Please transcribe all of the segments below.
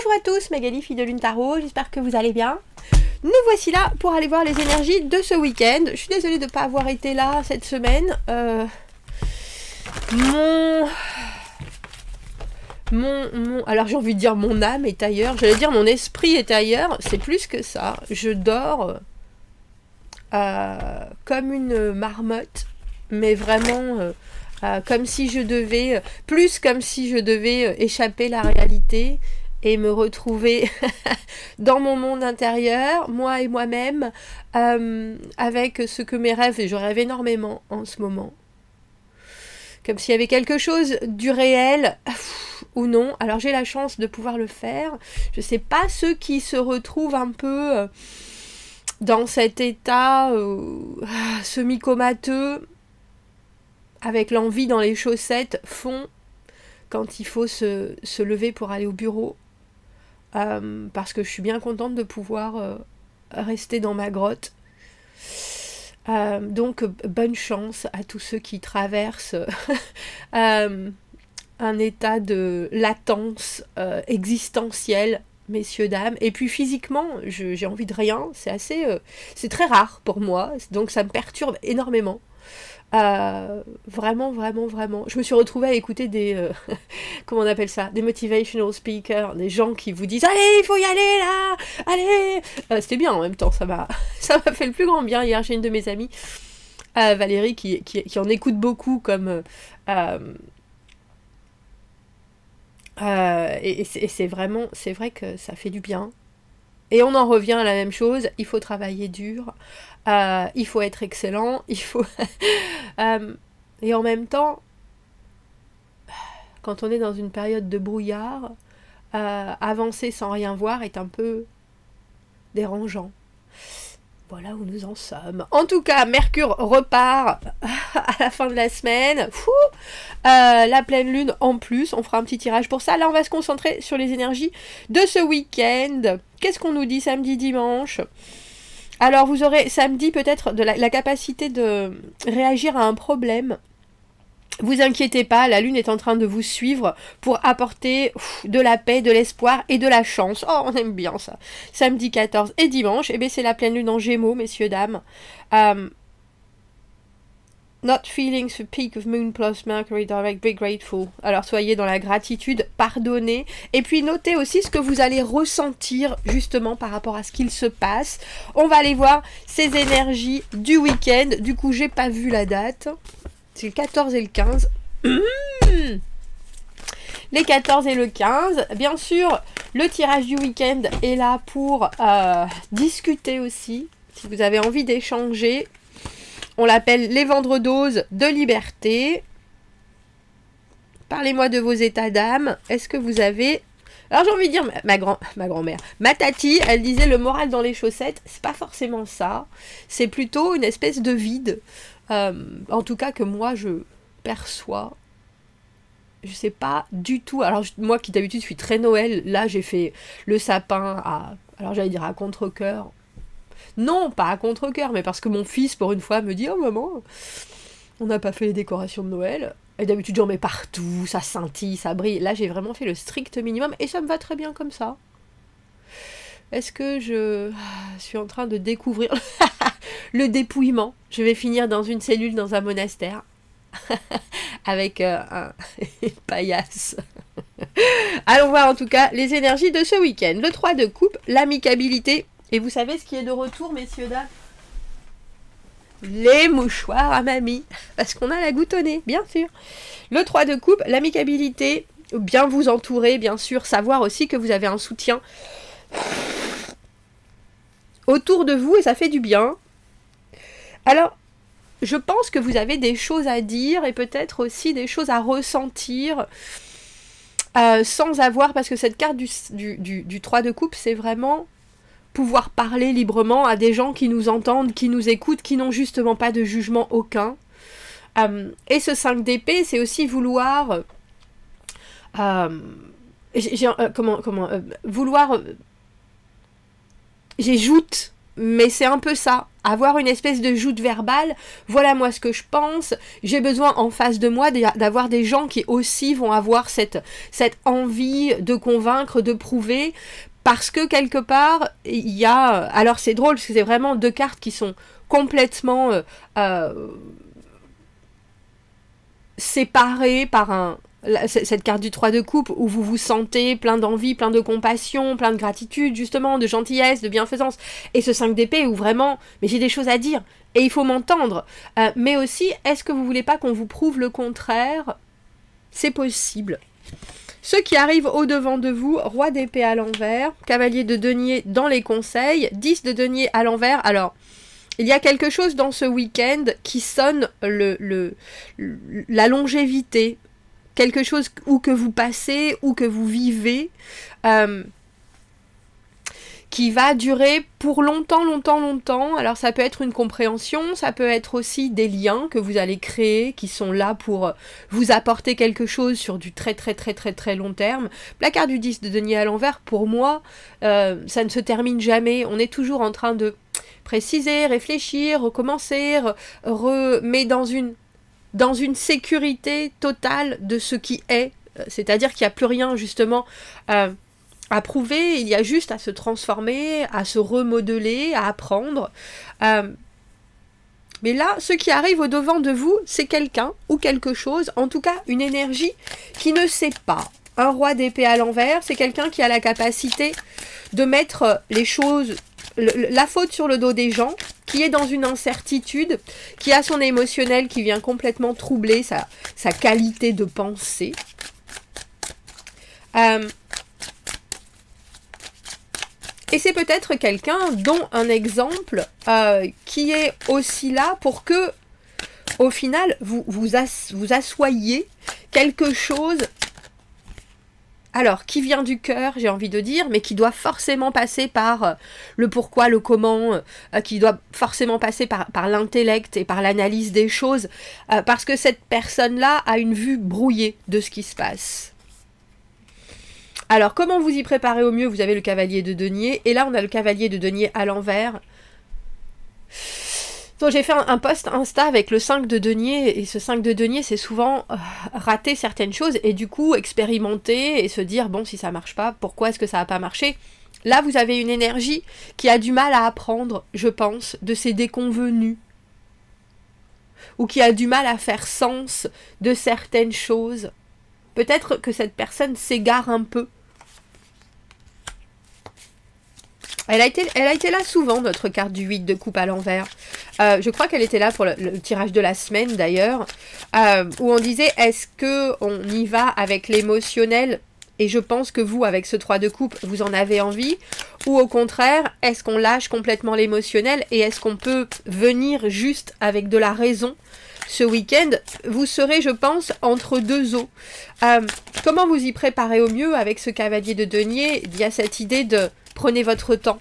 Bonjour à tous, Magali, fille de Lune Tarot, j'espère que vous allez bien. Nous voici là pour aller voir les énergies de ce week-end. Je suis désolée de ne pas avoir été là cette semaine. Alors j'ai envie de dire mon âme est ailleurs. J'allais dire mon esprit est ailleurs. C'est plus que ça. Je dors comme une marmotte. Mais vraiment comme si je devais... Plus comme si je devais échapper à la réalité et me retrouver dans mon monde intérieur, moi et moi-même, avec ce que mes rêves, et je rêve énormément en ce moment. Comme s'il y avait quelque chose du réel ou non. Alors j'ai la chance de pouvoir le faire. Je ne sais pas ceux qui se retrouvent un peu dans cet état semi-comateux, avec l'envie dans les chaussettes, font quand il faut se lever pour aller au bureau. Parce que je suis bien contente de pouvoir rester dans ma grotte. Donc bonne chance à tous ceux qui traversent un état de latence existentielle, messieurs, dames. Et puis physiquement, j'ai envie de rien. C'est très rare pour moi, donc ça me perturbe énormément. Vraiment. Je me suis retrouvée à écouter des... comment on appelle ça? Des motivational speakers, des gens qui vous disent « Allez, il faut y aller là! Allez !» C'était bien en même temps, ça m'a fait le plus grand bien. Hier, j'ai une de mes amies, Valérie, qui en écoute beaucoup comme... et c'est vrai que ça fait du bien. Et on en revient à la même chose, il faut travailler dur, il faut être excellent, il faut... et en même temps, quand on est dans une période de brouillard, avancer sans rien voir est un peu dérangeant. Voilà où nous en sommes. En tout cas, Mercure repart à la fin de la semaine. La pleine lune en plus. On fera un petit tirage pour ça. Là, on va se concentrer sur les énergies de ce week-end. Qu'est-ce qu'on nous dit samedi, dimanche? Alors, vous aurez samedi peut-être la capacité de réagir à un problème. Vous inquiétez pas, la lune est en train de vous suivre pour apporter de la paix, de l'espoir et de la chance. Oh, on aime bien ça. Samedi 14 et dimanche, eh bien c'est la pleine lune en Gémeaux, messieurs, dames. Not feeling the peak of moon plus Mercury direct, be grateful. Alors soyez dans la gratitude, pardonnez. Et puis notez aussi ce que vous allez ressentir justement par rapport à ce qu'il se passe. On va aller voir ces énergies du week-end. Du coup, j'ai pas vu la date. C'est le 14 et le 15. Les 14 et le 15. Bien sûr, le tirage du week-end est là pour discuter aussi. Si vous avez envie d'échanger, on l'appelle les vendredoses de liberté. Parlez-moi de vos états d'âme. Est-ce que vous avez... Alors j'ai envie de dire, ma grand-mère, ma tati, elle disait le moral dans les chaussettes. C'est pas forcément ça. C'est plutôt une espèce de vide. En tout cas que moi je perçois, je sais pas du tout. Alors moi qui d'habitude suis très Noël, là j'ai fait le sapin alors j'allais dire à contre-cœur. Non, pas à contre-cœur, mais parce que mon fils pour une fois me dit « Oh maman, on n'a pas fait les décorations de Noël ». Et d'habitude j'en mets partout, ça scintille, ça brille. Là j'ai vraiment fait le strict minimum et ça me va très bien comme ça. Est-ce que je suis en train de découvrir le dépouillement? Je vais finir dans une cellule dans un monastère avec une paillasse. Allons voir en tout cas les énergies de ce week-end. Le 3 de coupe, l'amicabilité. Et vous savez ce qui est de retour, messieurs, dames? Les mouchoirs à mamie. Parce qu'on a la goutte au nez, bien sûr. Le 3 de coupe, l'amicabilité. Bien vous entourer, bien sûr. Savoir aussi que vous avez un soutien autour de vous et ça fait du bien. Alors, je pense que vous avez des choses à dire et peut-être aussi des choses à ressentir sans avoir, parce que cette carte du 3 de coupe, c'est vraiment pouvoir parler librement à des gens qui nous entendent, qui nous écoutent, qui n'ont justement pas de jugement aucun. Et ce 5 d'épée, c'est aussi vouloir... vouloir... J'ajoute mais c'est un peu ça. Avoir une espèce de joute verbale, voilà moi ce que je pense, j'ai besoin en face de moi d'avoir des gens qui aussi vont avoir cette envie de convaincre, de prouver, parce que quelque part, il y a... Alors c'est drôle, parce que c'est vraiment deux cartes qui sont complètement séparées par cette carte du 3 de coupe où vous vous sentez plein d'envie, plein de compassion, plein de gratitude, justement, de gentillesse, de bienfaisance. Et ce 5 d'épée où vraiment, mais j'ai des choses à dire et il faut m'entendre. Mais aussi, est-ce que vous voulez pas qu'on vous prouve le contraire? C'est possible. Ceux qui arrivent au-devant de vous, roi d'épée à l'envers, cavalier de denier dans les conseils, 10 de denier à l'envers. Alors, il y a quelque chose dans ce week-end qui sonne la longévité. Quelque chose où que vous passez, ou que vous vivez, qui va durer pour longtemps, longtemps, longtemps. Alors ça peut être une compréhension, ça peut être aussi des liens que vous allez créer, qui sont là pour vous apporter quelque chose sur du très très très très très long terme. La carte du 10 de denier à l'envers, pour moi, ça ne se termine jamais. On est toujours en train de préciser, réfléchir, recommencer, mais dans une sécurité totale de ce qui est, c'est-à-dire qu'il n'y a plus rien justement à prouver, il y a juste à se transformer, à se remodeler, à apprendre. Mais là, ce qui arrive au-devant de vous, c'est quelqu'un ou quelque chose, en tout cas une énergie qui ne sait pas. Un roi d'épée à l'envers, c'est quelqu'un qui a la capacité de mettre les choses, la faute sur le dos des gens, qui est dans une incertitude, qui a son émotionnel qui vient complètement troubler sa qualité de pensée. Et c'est peut-être quelqu'un dont un exemple qui est aussi là pour que, au final, vous assoyiez quelque chose, alors, qui vient du cœur, j'ai envie de dire, mais qui doit forcément passer par le pourquoi, le comment, qui doit forcément passer par l'intellect et par l'analyse des choses, parce que cette personne-là a une vue brouillée de ce qui se passe. Alors, comment vous y préparez au mieux? Vous avez le cavalier de denier, et là, on a le cavalier de denier à l'envers. Donc, j'ai fait un post Insta avec le 5 de denier, et ce 5 de denier, c'est souvent rater certaines choses, et du coup, expérimenter, et se dire, bon, si ça marche pas, pourquoi est-ce que ça va pas marcher? Là, vous avez une énergie qui a du mal à apprendre, je pense, de ses déconvenues, ou qui a du mal à faire sens de certaines choses. Peut-être que cette personne s'égare un peu. Elle a été là souvent, notre carte du 8 de coupe à l'envers. Je crois qu'elle était là pour le tirage de la semaine d'ailleurs, où on disait, est-ce qu'on y va avec l'émotionnel? Et je pense que vous, avec ce 3 de coupe, vous en avez envie. Ou au contraire, est-ce qu'on lâche complètement l'émotionnel? Et est-ce qu'on peut venir juste avec de la raison? Ce week-end, vous serez, je pense, entre deux eaux. Comment vous y préparez au mieux avec ce cavalier de denier? Il y a cette idée de prenez votre temps.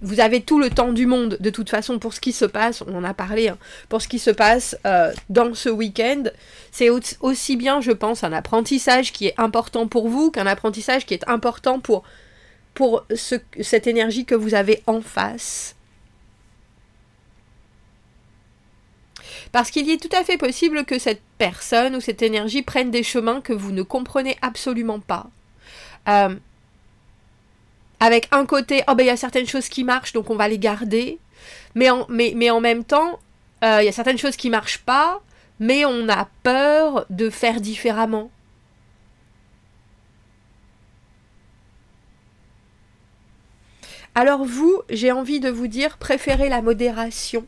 Vous avez tout le temps du monde, de toute façon, pour ce qui se passe, on en a parlé, hein, pour ce qui se passe dans ce week-end. C'est aussi bien, je pense, un apprentissage qui est important pour vous qu'un apprentissage qui est important pour cette énergie que vous avez en face. Parce qu'il est tout à fait possible que cette personne ou cette énergie prenne des chemins que vous ne comprenez absolument pas. Avec un côté, oh ben il y a certaines choses qui marchent, donc on va les garder. Mais en même temps, il y a certaines choses qui marchent pas, mais on a peur de faire différemment. Alors vous, j'ai envie de vous dire, préférez la modération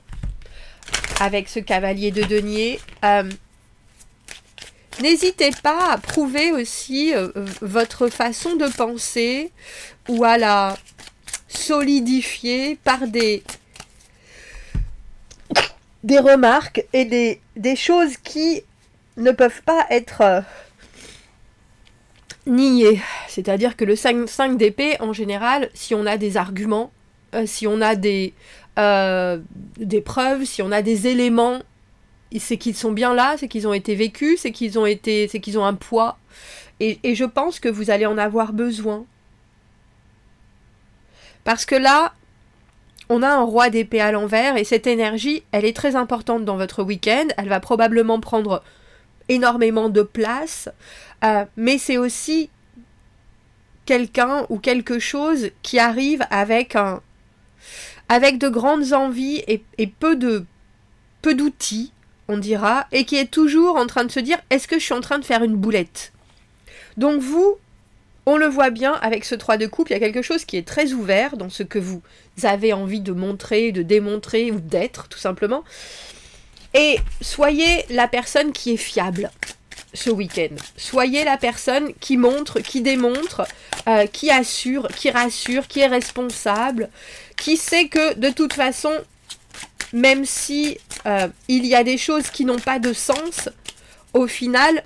avec ce cavalier de denier. N'hésitez pas à prouver aussi votre façon de penser ou à la solidifier par des remarques et des choses qui ne peuvent pas être niées. C'est-à-dire que le 5 d'épée, en général, si on a des arguments, si on a des preuves, si on a des éléments, c'est qu'ils sont bien là, c'est qu'ils ont été vécus, c'est qu'ils ont un poids. Et je pense que vous allez en avoir besoin. Parce que là, on a un roi d'épée à l'envers et cette énergie, elle est très importante dans votre week-end. Elle va probablement prendre énormément de place, mais c'est aussi quelqu'un ou quelque chose qui arrive avec de grandes envies et peu d'outils, on dira, et qui est toujours en train de se dire « Est-ce que je suis en train de faire une boulette ?» Donc vous, on le voit bien avec ce 3 de coupe, il y a quelque chose qui est très ouvert dans ce que vous avez envie de montrer, de démontrer ou d'être, tout simplement. Et soyez la personne qui est fiable ce week-end. Soyez la personne qui montre, qui démontre, qui assure, qui rassure, qui est responsable, qui sait que de toute façon, même si il y a des choses qui n'ont pas de sens, au final,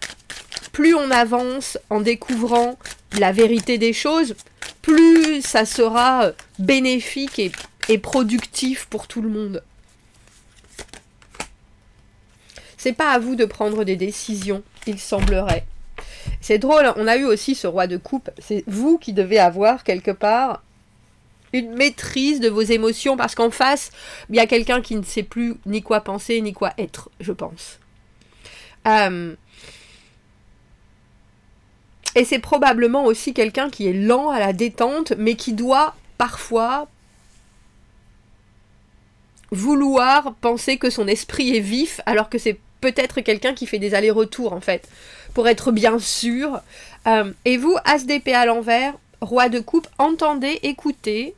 plus on avance en découvrant la vérité des choses, plus ça sera bénéfique et productif pour tout le monde. C'est pas à vous de prendre des décisions, il semblerait. C'est drôle, on a eu aussi ce roi de coupe, c'est vous qui devez avoir quelque part une maîtrise de vos émotions, parce qu'en face, il y a quelqu'un qui ne sait plus ni quoi penser, ni quoi être, je pense. Et c'est probablement aussi quelqu'un qui est lent à la détente, mais qui doit parfois vouloir penser que son esprit est vif, alors que c'est peut-être quelqu'un qui fait des allers-retours, en fait, pour être bien sûr. Et vous, as d'épée à l'envers, roi de coupe, entendez, écoutez.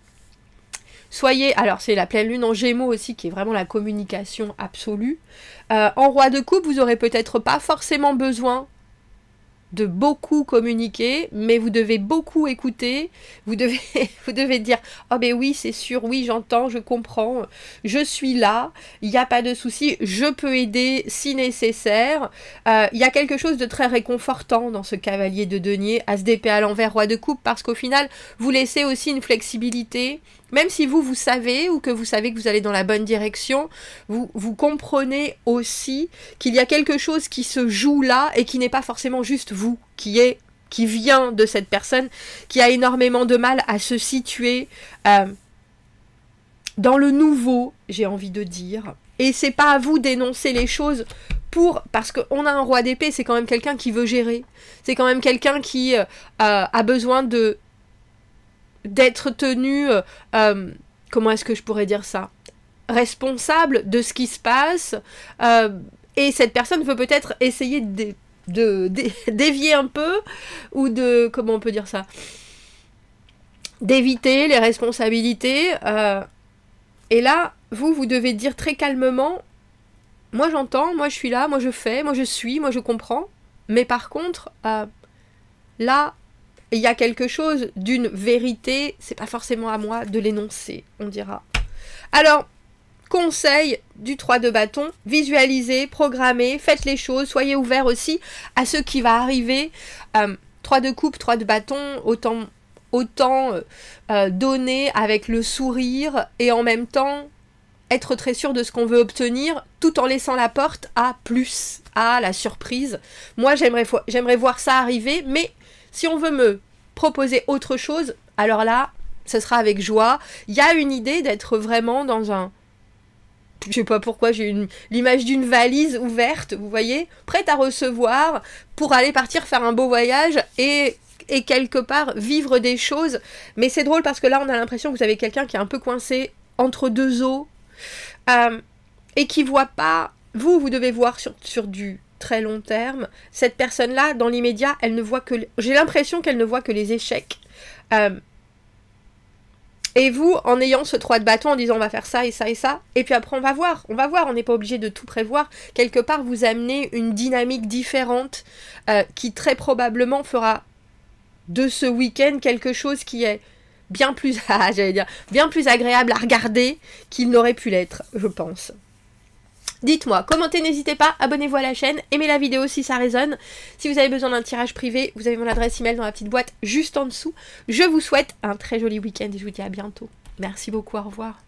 Soyez, alors c'est la pleine lune en Gémeaux aussi, qui est vraiment la communication absolue. En roi de coupe, vous aurez peut-être pas forcément besoin de beaucoup communiquer, mais vous devez beaucoup écouter, vous devez dire « Oh ben oui, c'est sûr, oui, j'entends, je comprends, je suis là, il n'y a pas de souci, je peux aider si nécessaire. » Il y a quelque chose de très réconfortant dans ce cavalier de denier, as d'épée à l'envers, roi de coupe, parce qu'au final, vous laissez aussi une flexibilité. Même si vous savez, ou que vous savez que vous allez dans la bonne direction, vous comprenez aussi qu'il y a quelque chose qui se joue là et qui n'est pas forcément juste vous, qui vient de cette personne, qui a énormément de mal à se situer dans le nouveau, j'ai envie de dire. Et c'est pas à vous d'énoncer les choses parce qu'on a un roi d'épée, c'est quand même quelqu'un qui veut gérer. C'est quand même quelqu'un qui a besoin d'être tenu, comment est-ce que je pourrais dire ça, responsable de ce qui se passe, et cette personne veut peut-être essayer de dévier un peu, ou de, comment on peut dire ça, d'éviter les responsabilités, et là, vous devez dire très calmement, moi j'entends, moi je suis là, moi je fais, moi je suis, moi je comprends, mais par contre, là, il y a quelque chose d'une vérité, c'est pas forcément à moi de l'énoncer, on dira. Alors, conseil du 3 de bâton, visualisez, programmez, faites les choses, soyez ouverts aussi à ce qui va arriver. 3 de coupe, 3 de bâton, autant donner avec le sourire et en même temps être très sûr de ce qu'on veut obtenir, tout en laissant la porte à plus, à la surprise. Moi, j'aimerais voir ça arriver, mais si on veut me proposer autre chose, alors là, ce sera avec joie. Il y a une idée d'être vraiment dans un... Je sais pas pourquoi, j'ai l'image d'une valise ouverte, vous voyez, prête à recevoir, pour aller partir faire un beau voyage et quelque part vivre des choses. Mais c'est drôle parce que là, on a l'impression que vous avez quelqu'un qui est un peu coincé entre deux eaux, et qui voit pas... Vous devez voir sur du très long terme. Cette personne-là, dans l'immédiat, elle ne voit que... J'ai l'impression qu'elle ne voit que les échecs. Et vous, en ayant ce 3 de bâton, en disant on va faire ça et ça et ça, et puis après on va voir, on n'est pas obligé de tout prévoir. Quelque part, vous amenez une dynamique différente qui très probablement fera de ce week-end quelque chose qui est bien plus, bien plus agréable à regarder qu'il n'aurait pu l'être, je pense. Dites-moi, commentez, n'hésitez pas, abonnez-vous à la chaîne, aimez la vidéo si ça résonne. Si vous avez besoin d'un tirage privé, vous avez mon adresse email dans la petite boîte juste en dessous. Je vous souhaite un très joli week-end et je vous dis à bientôt. Merci beaucoup, au revoir.